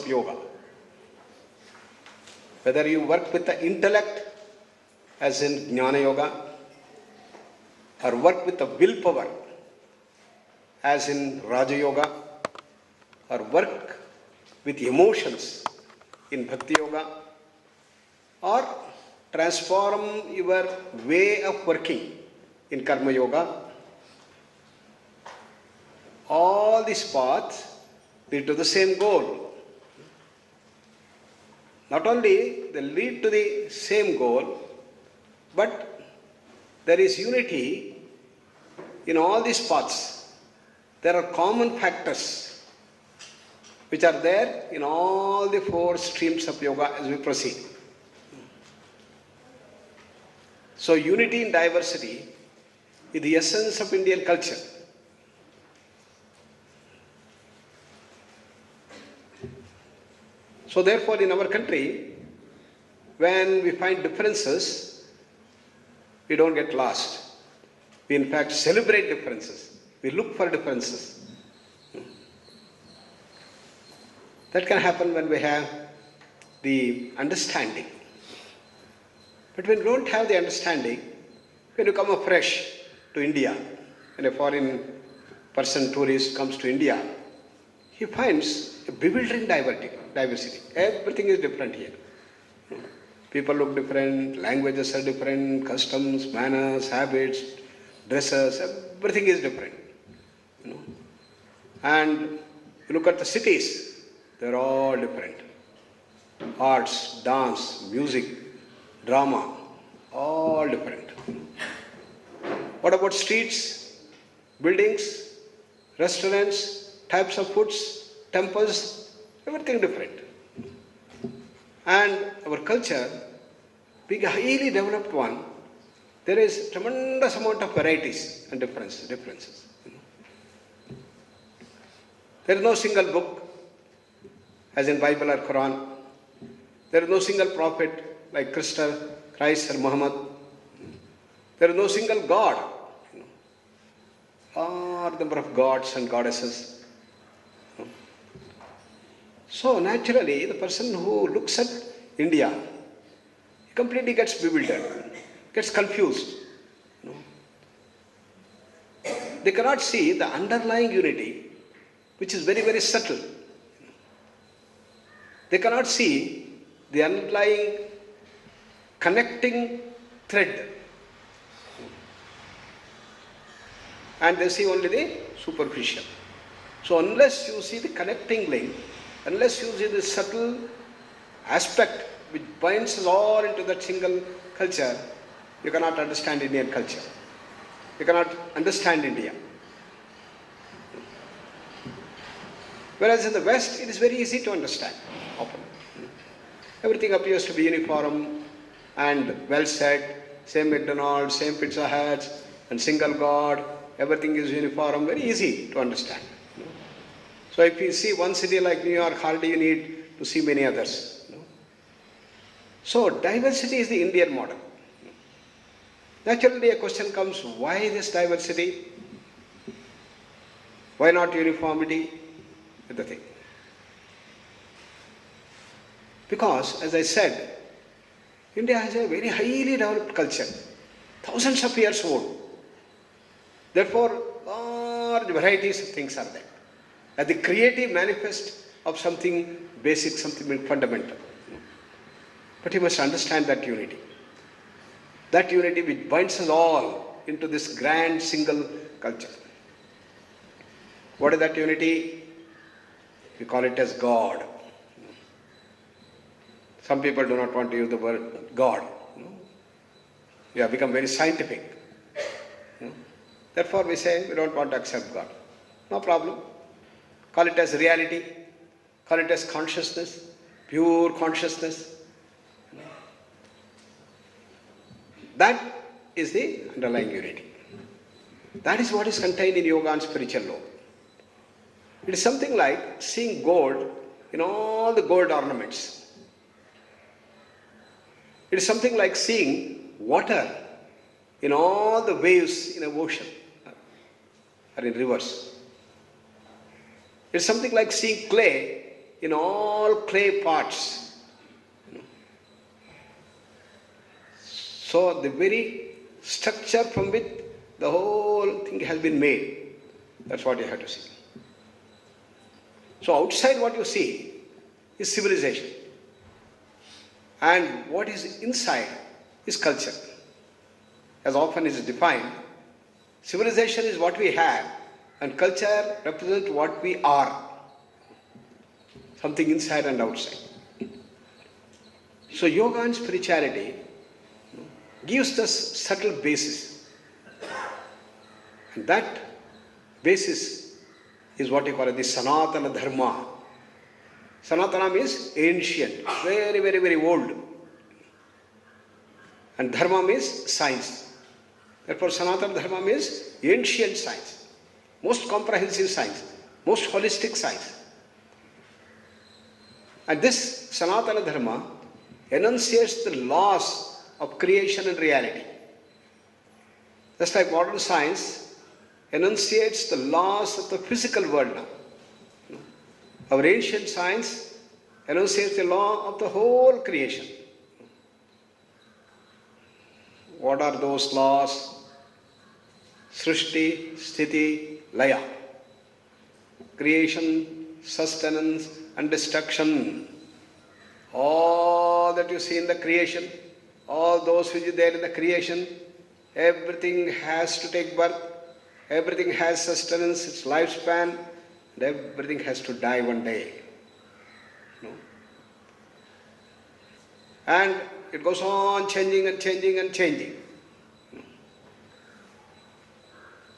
of yoga. Whether you work with the intellect, as in Jnana Yoga, or work with the willpower, as in Raja Yoga, or work with emotions in Bhakti Yoga, or transform your way of working in Karma Yoga, all these paths lead to the same goal. Not only they lead to the same goal, but there is unity in all these paths. There are common factors which are there in all the four streams of yoga as we proceed. So unity in diversity is the essence of Indian culture. So therefore, in our country, when we find differences, we don't get lost. We in fact celebrate differences. We look for differences. That can happen when we have the understanding. But when we don't have the understanding, when you come afresh to India, when a foreign person, tourist comes to India, he finds a bewildering diversity. Everything is different here. People look different, languages are different, customs, manners, habits, dresses, everything is different. And you look at the cities, they're all different. Arts, dance, music, drama, all different. What about streets, buildings, restaurants, types of foods, temples, everything different. And our culture, being a highly developed one, there is tremendous amount of varieties and differences. There is no single book, as in Bible or Quran. There is no single prophet like Christ or Muhammad. There is no single God. Or number of gods and goddesses. So naturally, the person who looks at India completely gets bewildered, gets confused. They cannot see the underlying unity, which is very, very subtle. They cannot see the underlying connecting thread. And they see only the superficial. So unless you see the connecting link, unless you see the subtle aspect which binds us all into that single culture, you cannot understand Indian culture. You cannot understand India. Whereas in the West, it is very easy to understand often. Everything appears to be uniform and well said. Same McDonald's, same Pizza Huts, and single God. Everything is uniform, very easy to understand. So if you see one city like New York, hardly you need to see many others. So diversity is the Indian model. Naturally a question comes, why this diversity? Why not uniformity? With the thing. Because, as I said, India has a very highly developed culture, thousands of years old. Therefore, large varieties of things are there. And the creative manifest of something basic, something fundamental. But you must understand that unity. That unity which binds us all into this grand single culture. What is that unity? We call it as God. Some people do not want to use the word God. We have become very scientific. Therefore we say we don't want to accept God. No problem. Call it as reality. Call it as consciousness. Pure consciousness. That is the underlying unity. That is what is contained in yoga and spiritual law. It is something like seeing gold in all the gold ornaments. It is something like seeing water in all the waves in an ocean or in rivers. It is something like seeing clay in all clay pots. So the very structure from which the whole thing has been made, that's what you have to see. So outside what you see is civilization. And what is inside is culture. As often is defined, civilization is what we have and culture represents what we are. Something inside and outside. So yoga and spirituality gives us subtle basis. And that basis is what you call the Sanatana Dharma. Sanatana means ancient, very, very, very old. And Dharma means science. Therefore, Sanatana Dharma means ancient science, most comprehensive science, most holistic science. And this Sanatana Dharma enunciates the laws of creation and reality. Just like modern science enunciates the laws of the physical world now. Our ancient science enunciates the law of the whole creation. What are those laws? Srishti, Sthiti, Laya. Creation, sustenance and destruction. All that you see in the creation, all those which are there in the creation, everything has to take birth, everything has sustenance, its lifespan, and everything has to die one day. No? And it goes on changing and changing and changing.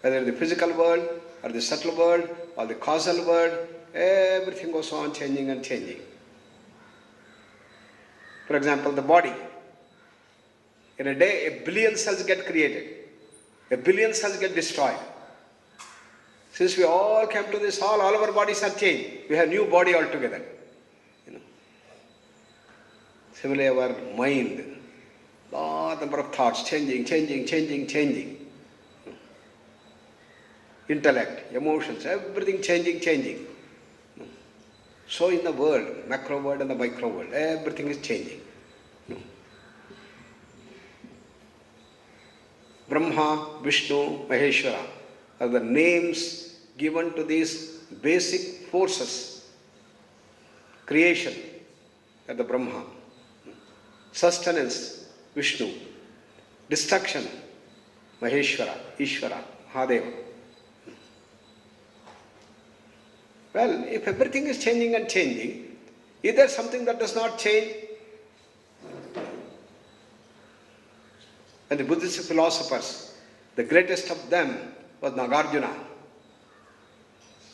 Whether the physical world or the subtle world or the causal world, everything goes on changing and changing. For example, the body. In a day, 1 billion cells get created. 1 billion cells get destroyed. Since we all came to this hall, all our bodies are changed. We have new body altogether. Similarly, our mind, large number of thoughts, changing. Intellect, emotions, everything changing. So in the world, macro world and the micro world, everything is changing. Brahma, Vishnu, Maheshwara are the names given to these basic forces. Creation, the Brahma. Sustenance, Vishnu. Destruction, Maheshwara, Ishvara, Mahadeva. Well, if everything is changing and changing, is there something that does not change? And the Buddhist philosophers, the greatest of them was Nagarjuna.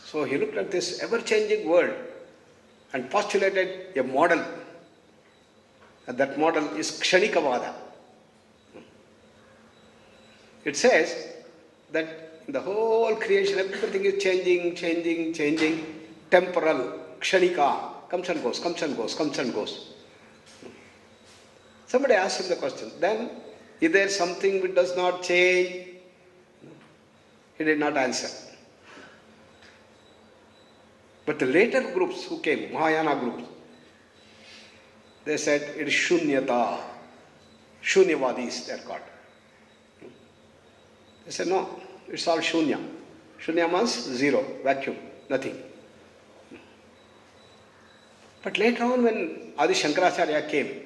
So he looked at this ever-changing world and postulated a model. And that model is Kshanikavada. It says that in the whole creation, everything is changing, temporal, Kshanika, comes and goes. Somebody asked him the question, then, is there something which does not change? He did not answer. But the later groups who came, Mahayana groups, they said it is Shunyata. Shunyavadis, they are called. They said no, it's all Shunya. Shunya means zero, vacuum, nothing. But later on when Adi Shankaracharya came,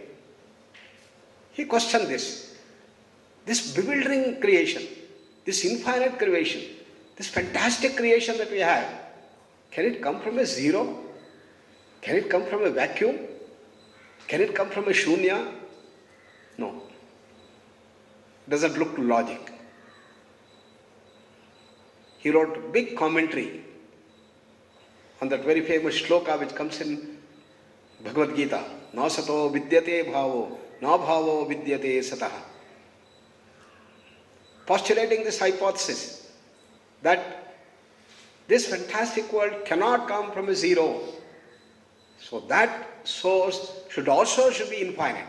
he questioned this. This bewildering creation, this infinite creation, this fantastic creation that we have, can it come from a zero? Can it come from a vacuum? Can it come from a shunya? No. It doesn't look to logic. He wrote a big commentary on that very famous shloka which comes in Bhagavad Gita. Na sato vidyate bhavo, na bhavo vidyate satah. Postulating this hypothesis that this fantastic world cannot come from a zero. So that source should be infinite.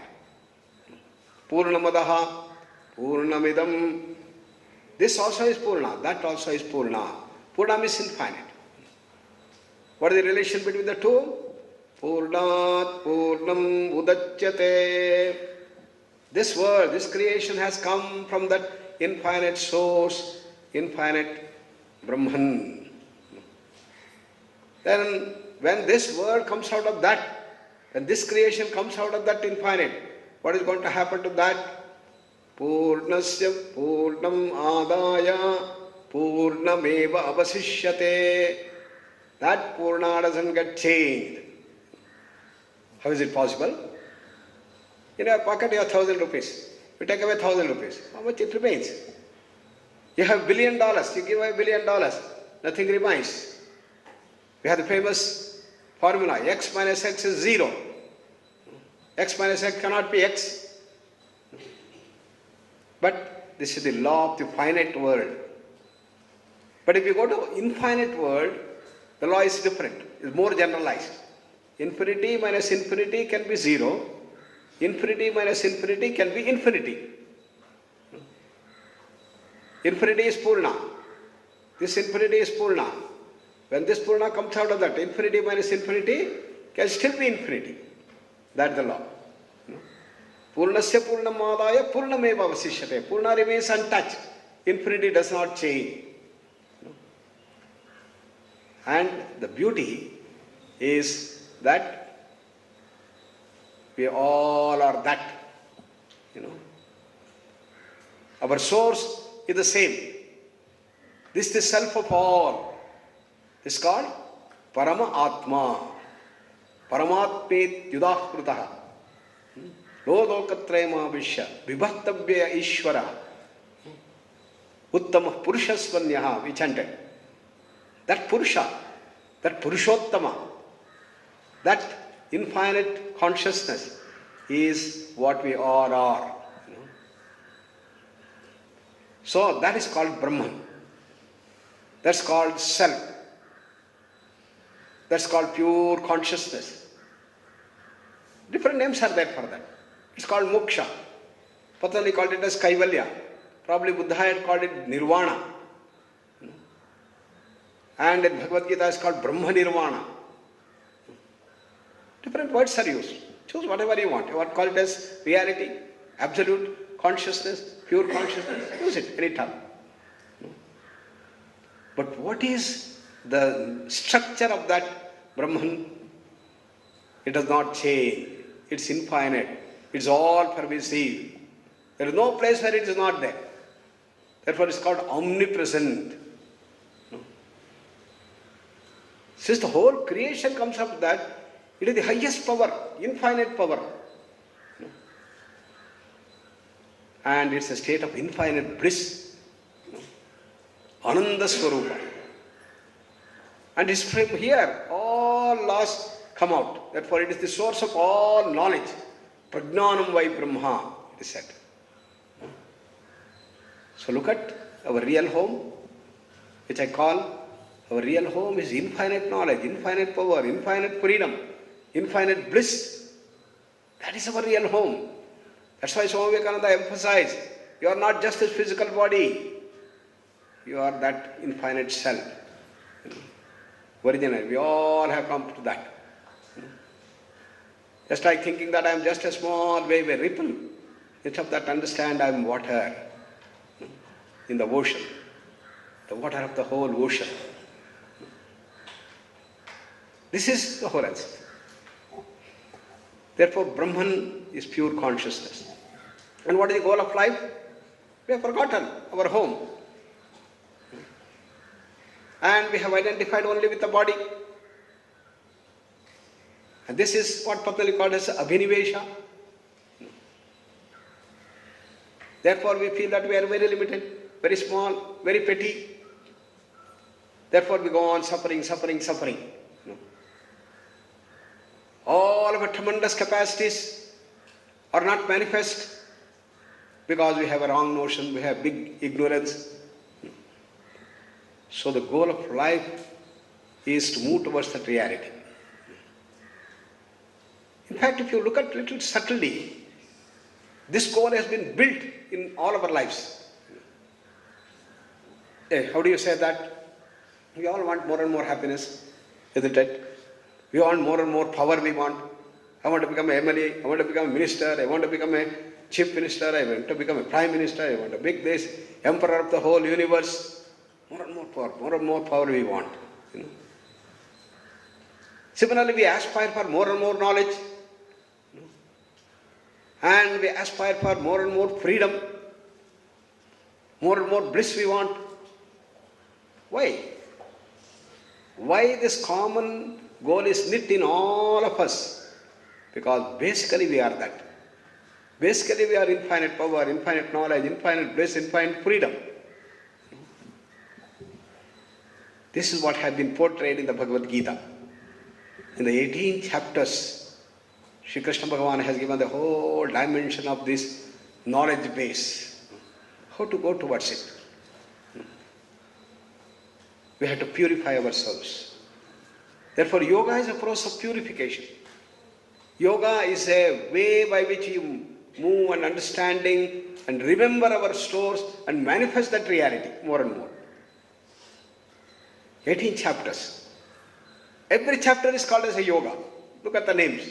Purnamadaha, Purnamidam. This also is Purna, that also is Purna. Purna is infinite. What is the relation between the two? Purnat Purnam Udachyate. This world, this creation has come from that infinite source, infinite Brahman. Then when this world comes out of that, when this creation comes out of that infinite, what is going to happen to that? Purnasya Purnam Adaya Purnameva Avasishyate. That Purna doesn't get changed. How is it possible? In your pocket you have 1,000 rupees. You take away 1,000 rupees. How much it remains? You have $1 billion. You give away $1 billion. Nothing remains. We have the famous formula. X minus X is 0. X minus X cannot be X. But this is the law of the finite world. But if you go to infinite world, the law is different. It's more generalized. Infinity minus infinity can be 0. Infinity minus infinity can be infinity. Infinity is Purna. This infinity is Purna. When this Purna comes out of that, infinity minus infinity can still be infinity. That's the law. Purnasya Purnamadaya Purnameva Vasishyate. Purna remains untouched. Infinity does not change. And the beauty is that we all are that. Our source is the same. This is the self of all. This is called Parama Atma. Paramatmet Yudahkrutaha. Lodokatrema Vishya. Vibhaktabhya Ishvara. Uttamah Purushasvanyaha. We chanted. That Purusha, that Purushottama, that infinite consciousness is what we all are. So that is called Brahman. That's called self. That's called pure consciousness. Different names are there for that. It's called Moksha. Patanjali called it as Kaivalya. Probably Buddha had called it Nirvana. And in Bhagavad Gita is called Brahma Nirvana. Different words are used. Choose whatever you want. You want to call it as reality, absolute consciousness, pure consciousness. Use it any time. But what is the structure of that Brahman? It does not change. It's infinite. It's all pervasive. There is no place where it is not there. Therefore it's called omnipresent. Since the whole creation comes up with that, it is the highest power, infinite power. And it's a state of infinite bliss. Ananda Swarupa. And it's from here all laws come out. Therefore it is the source of all knowledge. Prajnanam vai Brahma, it is said. So look at our real home, which I call our real home is infinite knowledge, infinite power, infinite freedom, infinite bliss. That is our real home. That's why Swami Vivekananda emphasized, you are not just this physical body. You are that infinite self. Original. We all have come to that. Just like thinking that I am just a small wave, a ripple. Instead of that, understand I am water in the ocean. The water of the whole ocean. This is the whole answer. Therefore, Brahman is pure consciousness. And what is the goal of life? We have forgotten our home. And we have identified only with the body. And this is what Patanjali called as Abhinivesha. Therefore, we feel that we are very limited, very small, very petty. Therefore, we go on suffering, suffering, suffering. All of our tremendous capacities are not manifest because we have a wrong notion, we have big ignorance. So the goal of life is to move towards that reality. In fact, if you look at little subtly, this goal has been built in all of our lives. How do you say that? We all want more and more happiness, isn't it? We want more and more power we want. I want to become an MLA, I want to become a minister, I want to become a chief minister, I want to become a prime minister, I want to make this emperor of the whole universe. More and more power we want. You know. Similarly, we aspire for more and more knowledge. You know. And we aspire for more and more freedom. More and more bliss we want. Why? Why this common goal is knit in all of us? Because basically we are that. Basically we are infinite power, infinite knowledge, infinite bliss, infinite freedom. This is what has been portrayed in the Bhagavad Gita. In the 18 chapters, Sri Krishna Bhagavan has given the whole dimension of this knowledge base. How to go towards it. We have to purify ourselves. Therefore, yoga is a process of purification. Yoga is a way by which you move and understanding and remember our stores and manifest that reality more and more. 18 chapters. Every chapter is called as a yoga. Look at the names.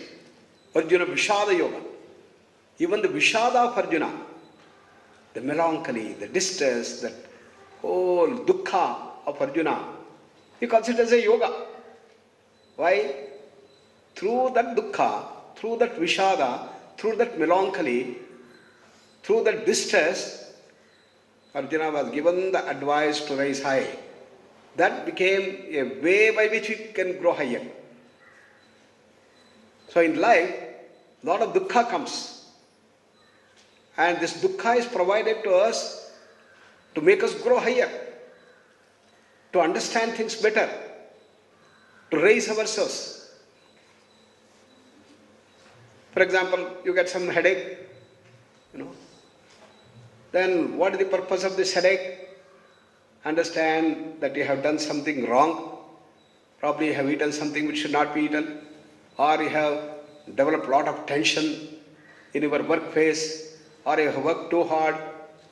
Arjuna Vishada Yoga. Even the Vishada of Arjuna, the melancholy, the distress, that whole dukkha of Arjuna, he calls it as a yoga. Why? Through that dukkha, through that Vishada, through that melancholy, through that distress, Arjuna was given the advice to rise high. That became a way by which we can grow higher. So in life, a lot of dukkha comes. And this dukkha is provided to us to make us grow higher, to understand things better, to raise ourselves. For example, you get some headache, then what is the purpose of this headache? Understand that you have done something wrong. Probably you have eaten something which should not be eaten, or you have developed a lot of tension in your work phase, or you have worked too hard,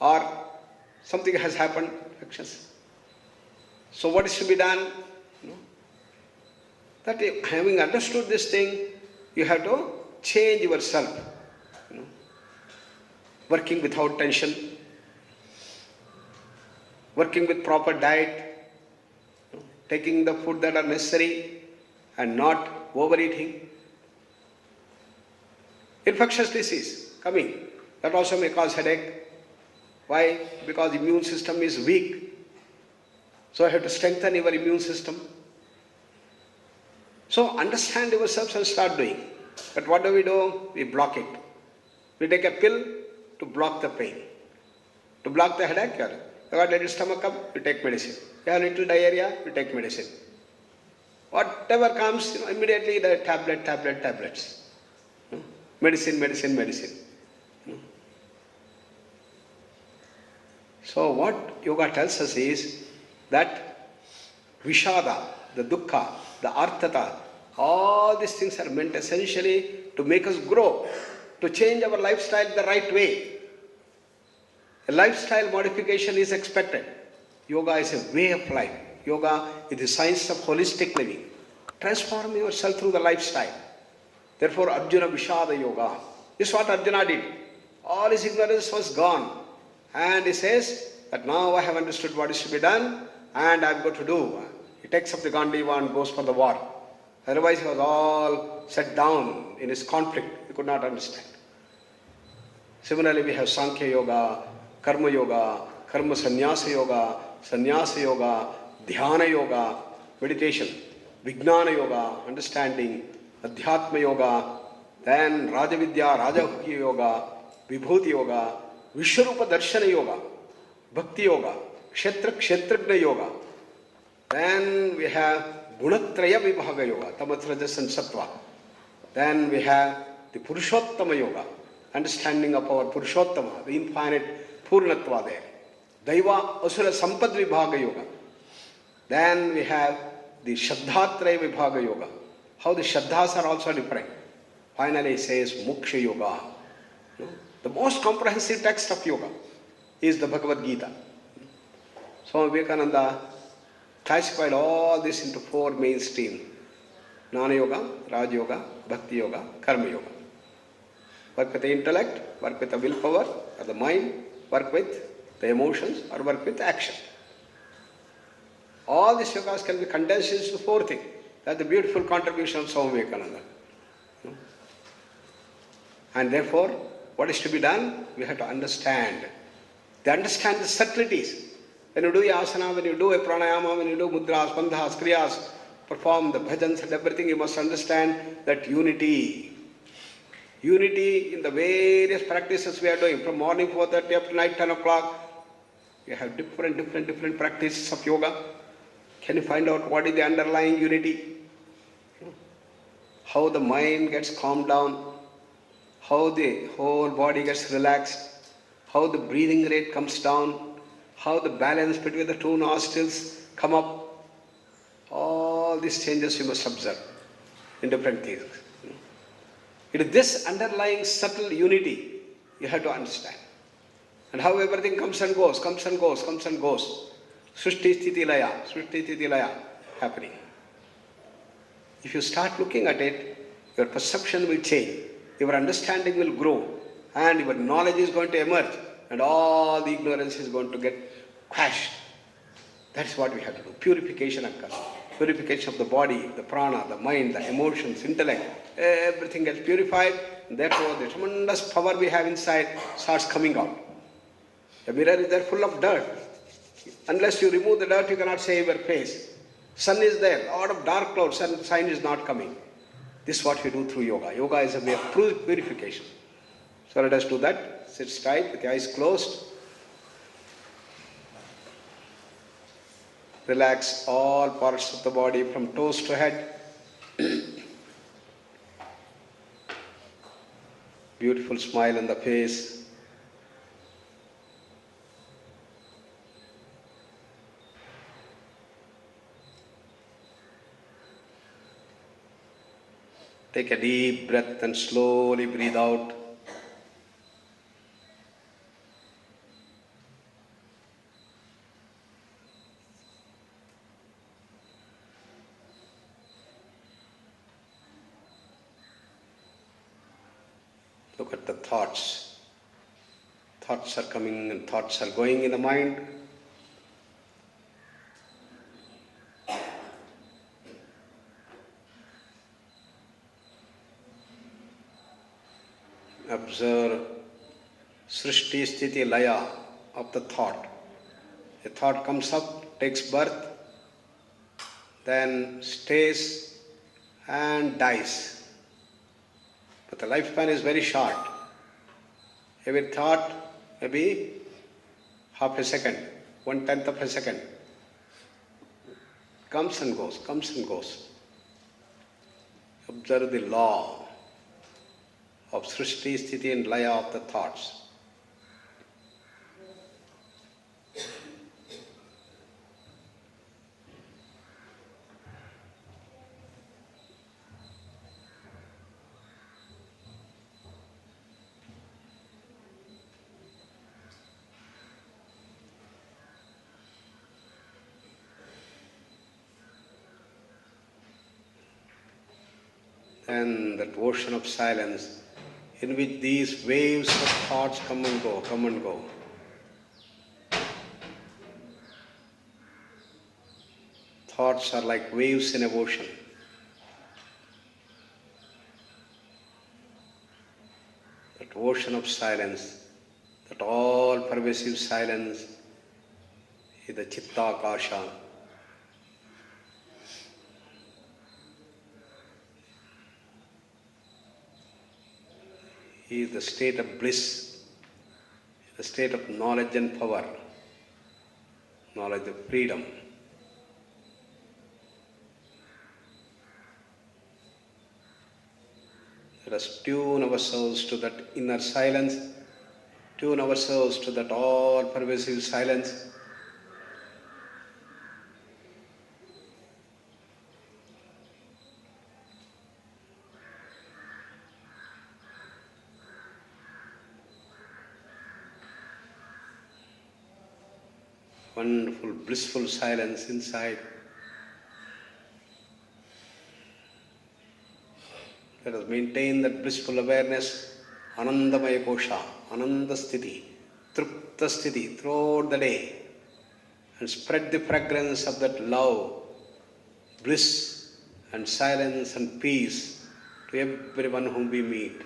or something has happened. So what is to be done? That having understood this thing, you have to change yourself. Working without tension, working with proper diet, taking the food that are necessary and not overeating. Infectious disease coming, that also may cause headache. Why? Because the immune system is weak. So I have to strengthen your immune system. So understand yourselves and start doing. But what do? We block it. We take a pill to block the pain. To block the headache, you got a little stomach up, you take medicine. You have a little diarrhea, you take medicine. Whatever comes, immediately the tablets. Medicine. So what yoga tells us is that Vishada, the dukkha, the arthata, all these things are meant essentially to make us grow, to change our lifestyle the right way. A lifestyle modification is expected. Yoga is a way of life. Yoga is the science of holistic living. Transform yourself through the lifestyle. Therefore, Arjuna Vishada Yoga. This is what Arjuna did. All his ignorance was gone. And he says that now I have understood what is to be done and I am going to do. He takes up the Gandiva and goes for the war. Otherwise, he was all set down in his conflict. He could not understand. Similarly, we have Sankhya Yoga, Karma Yoga, Karma Sannyasa Yoga, Dhyana Yoga, meditation, Vijnana Yoga, understanding, Adhyatma Yoga, then Rajavidya, Rajahukya Yoga, Vibhuti Yoga, Vishwarupa Darshana Yoga, Bhakti Yoga, Kshetragna Yoga. Then we have Gunatraya Vibhaga Yoga, Tamas, Rajas and Sattva. Then we have the Purushottama Yoga, understanding of our Purushottama, the infinite Purnatva there. Daiva Asura Sampad Vibhaga Yoga. Then we have the Shaddhatraya Vibhaga Yoga. How the Shaddhas are also different. Finally he says Moksha Yoga. The most comprehensive text of yoga is the Bhagavad Gita. Swami Vivekananda classified all this into four main streams. Jnana Yoga, Raj Yoga, Bhakti Yoga, Karma Yoga. Work with the intellect, work with the willpower or the mind, work with the emotions or work with action. All these yogas can be condensed into four things. That's the beautiful contribution of Swami Vivekananda. And therefore, what is to be done? We have to understand. They understand the subtleties. When you do asana, when you do a pranayama, when you do mudras, bandhas, kriyas, perform the bhajans and everything, you must understand that unity. Unity in the various practices we are doing, from morning 4:30 up to night 10 o'clock. We have different practices of yoga. Can you find out what is the underlying unity? How the mind gets calmed down, how the whole body gets relaxed, how the breathing rate comes down, how the balance between the two nostrils come up. All these changes you must observe in different things. It is this underlying subtle unity you have to understand. And how everything comes and goes. Srishti Sthiti Laya happening. If you start looking at it, your perception will change, your understanding will grow, and your knowledge is going to emerge, and all the ignorance is going to get quashed. That's what we have to do. Purification occurs. Purification of the body, the prana, the mind, the emotions, intellect, everything gets purified, and therefore the tremendous power we have inside starts coming out. The mirror is there full of dirt. Unless you remove the dirt, you cannot save your face. Sun is there, a lot of dark clouds, and sun is not coming. This is what we do through yoga. Yoga is a way of purification. So let us do that. Sit straight with the eyes closed. Relax all parts of the body from toes to head. Beautiful smile on the face. Take a deep breath and slowly breathe out. Look at the thoughts. Thoughts are coming and thoughts are going in the mind. Observe Srishti Sthiti Laya of the thought. A thought comes up, takes birth, then stays and dies. But the lifespan is very short. Every thought maybe half a second, 1/10 of a second. Comes and goes. Observe the law of Srishti, Sthiti and Laya of the thoughts. And that ocean of silence in which these waves of thoughts come and go. Thoughts are like waves in an ocean. That ocean of silence, that all-pervasive silence is the Chittakasha. He is the state of bliss, the state of knowledge and power, knowledge of freedom. Let us tune ourselves to that inner silence, tune ourselves to that all-pervasive silence. Wonderful, blissful silence inside. Let us maintain that blissful awareness, Anandamaya Kosha, Ananda Sthiti, Trupta Sthiti throughout the day, and spread the fragrance of that love, bliss and silence and peace to everyone whom we meet.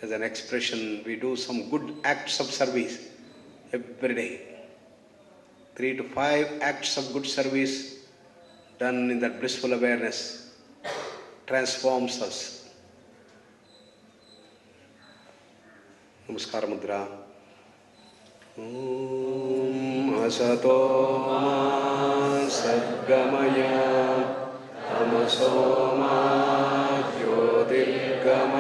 As an expression, we do some good acts of service every day. 3 to 5 acts of good service done in that blissful awareness transforms us. Namaskara Mudra. Om Asato Ma Sadgamaya Tamaso Ma Jyotirgamaya